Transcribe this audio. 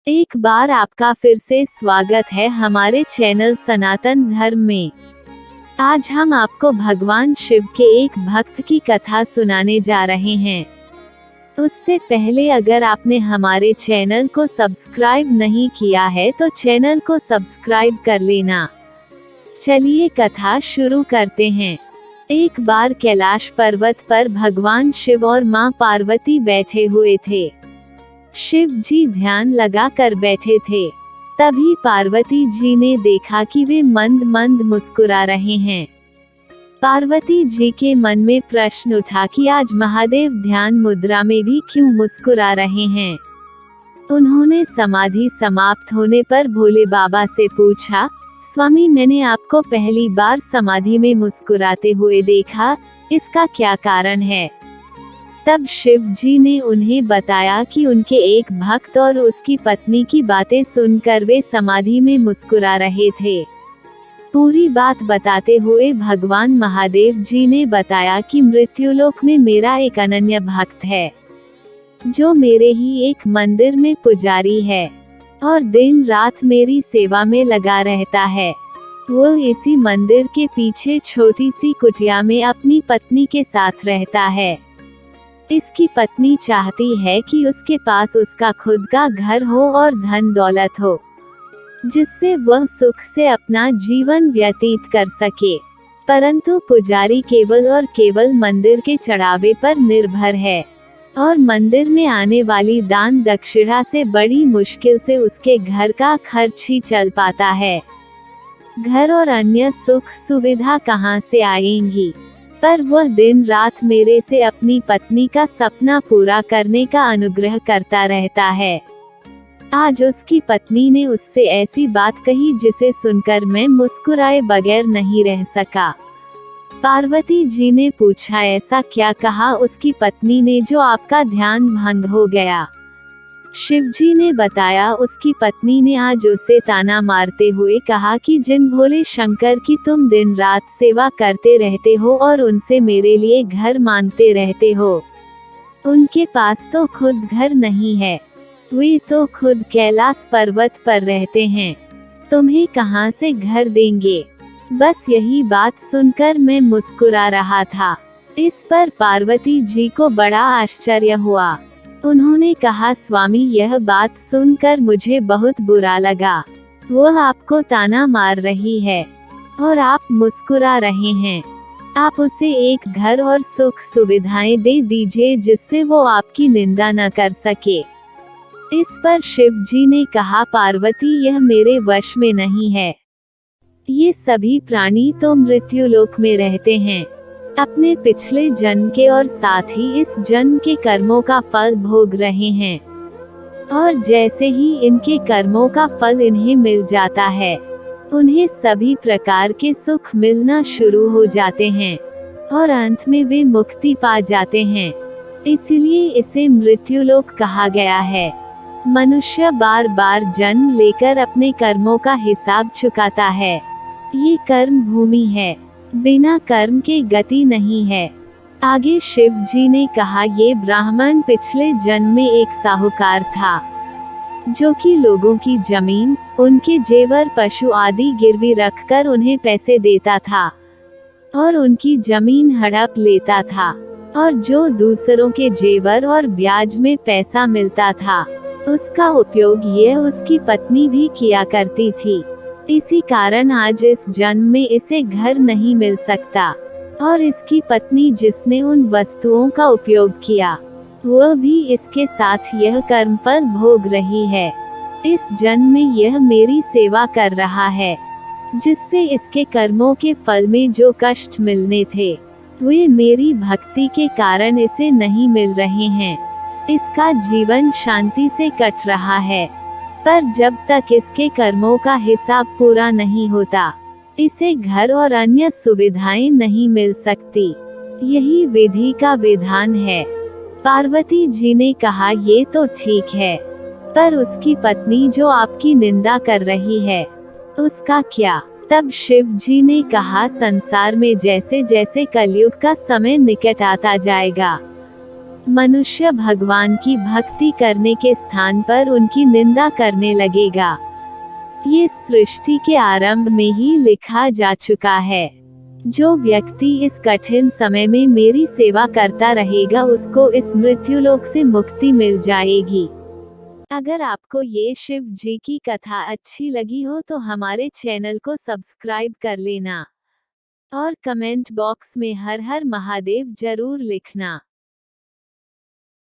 एक बार आपका फिर से स्वागत है हमारे चैनल सनातन धर्म में। आज हम आपको भगवान शिव के एक भक्त की कथा सुनाने जा रहे हैं। उससे पहले अगर आपने हमारे चैनल को सब्सक्राइब नहीं किया है तो चैनल को सब्सक्राइब कर लेना। चलिए कथा शुरू करते हैं। एक बार कैलाश पर्वत पर भगवान शिव और मां पार्वती बैठे हुए थे। शिव जी ध्यान लगा कर बैठे थे। तभी पार्वती जी ने देखा कि वे मंद मंद मुस्कुरा रहे हैं। पार्वती जी के मन में प्रश्न उठा कि आज महादेव ध्यान मुद्रा में भी क्यों मुस्कुरा रहे हैं। उन्होंने समाधि समाप्त होने पर भोले बाबा से पूछा, स्वामी मैंने आपको पहली बार समाधि में मुस्कुराते हुए देखा, इसका क्या कारण है। तब शिव जी ने उन्हें बताया कि उनके एक भक्त और उसकी पत्नी की बातें सुनकर वे समाधि में मुस्कुरा रहे थे। पूरी बात बताते हुए भगवान महादेव जी ने बताया कि मृत्युलोक में मेरा एक अनन्य भक्त है, जो मेरे ही एक मंदिर में पुजारी है और दिन रात मेरी सेवा में लगा रहता है। वो इसी मंदिर के पीछे छोटी सी कुटिया में अपनी पत्नी के साथ रहता है। इसकी पत्नी चाहती है कि उसके पास उसका खुद का घर हो और धन दौलत हो, जिससे वह सुख से अपना जीवन व्यतीत कर सके। परंतु पुजारी केवल और केवल मंदिर के चढ़ावे पर निर्भर है और मंदिर में आने वाली दान दक्षिणा से बड़ी मुश्किल से उसके घर का खर्च ही चल पाता है। घर और अन्य सुख सुविधा कहाँ से आएंगी। पर वह दिन रात मेरे से अपनी पत्नी का सपना पूरा करने का अनुग्रह करता रहता है। आज उसकी पत्नी ने उससे ऐसी बात कही जिसे सुनकर मैं मुस्कुराए बगैर नहीं रह सका। पार्वती जी ने पूछा, ऐसा क्या कहा उसकी पत्नी ने जो आपका ध्यान भंग हो गया। शिव जी ने बताया, उसकी पत्नी ने आज उसे ताना मारते हुए कहा कि जिन भोले शंकर की तुम दिन रात सेवा करते रहते हो और उनसे मेरे लिए घर मांगते रहते हो, उनके पास तो खुद घर नहीं है। वे तो खुद कैलाश पर्वत पर रहते हैं, तुम्हें कहां से घर देंगे। बस यही बात सुनकर मैं मुस्कुरा रहा था। इस पर पार्वती जी को बड़ा आश्चर्य हुआ। उन्होंने कहा, स्वामी यह बात सुनकर मुझे बहुत बुरा लगा। वह आपको ताना मार रही है और आप मुस्कुरा रहे हैं। आप उसे एक घर और सुख सुविधाएं दे दीजिए जिससे वो आपकी निंदा न कर सके। इस पर शिव जी ने कहा, पार्वती यह मेरे वश में नहीं है। ये सभी प्राणी तो मृत्युलोक में रहते हैं, अपने पिछले जन्म के और साथ ही इस जन्म के कर्मों का फल भोग रहे हैं। और जैसे ही इनके कर्मों का फल इन्हें मिल जाता है, उन्हें सभी प्रकार के सुख मिलना शुरू हो जाते हैं और अंत में वे मुक्ति पा जाते हैं। इसलिए इसे मृत्युलोक कहा गया है। मनुष्य बार बार जन्म लेकर अपने कर्मों का हिसाब चुकाता है। ये कर्म भूमि है, बिना कर्म के गति नहीं है। आगे शिव जी ने कहा, ये ब्राह्मण पिछले जन्म में एक साहूकार था, जो कि लोगों की जमीन, उनके जेवर पशु आदि गिरवी रखकर उन्हें पैसे देता था और उनकी जमीन हड़प लेता था। और जो दूसरों के जेवर और ब्याज में पैसा मिलता था, उसका उपयोग यह उसकी पत्नी भी किया करती थी। इसी कारण आज इस जन्म में इसे घर नहीं मिल सकता और इसकी पत्नी जिसने उन वस्तुओं का उपयोग किया, वह भी इसके साथ यह कर्मफल भोग रही है। इस जन्म में यह मेरी सेवा कर रहा है, जिससे इसके कर्मों के फल में जो कष्ट मिलने थे, वे मेरी भक्ति के कारण इसे नहीं मिल रहे हैं। इसका जीवन शांति से कट रहा है, पर जब तक इसके कर्मों का हिसाब पूरा नहीं होता, इसे घर और अन्य सुविधाएं नहीं मिल सकती। यही विधि का विधान है। पार्वती जी ने कहा, ये तो ठीक है, पर उसकी पत्नी जो आपकी निंदा कर रही है, उसका क्या। तब शिव जी ने कहा, संसार में जैसे जैसे कलयुग का समय निकट आता जाएगा, मनुष्य भगवान की भक्ति करने के स्थान पर उनकी निंदा करने लगेगा। ये सृष्टि के आरंभ में ही लिखा जा चुका है। जो व्यक्ति इस कठिन समय में मेरी सेवा करता रहेगा उसको इस मृत्युलोक से मुक्ति मिल जाएगी। अगर आपको ये शिव जी की कथा अच्छी लगी हो तो हमारे चैनल को सब्सक्राइब कर लेना और कमेंट बॉक्स में हर हर महादेव जरूर लिखना।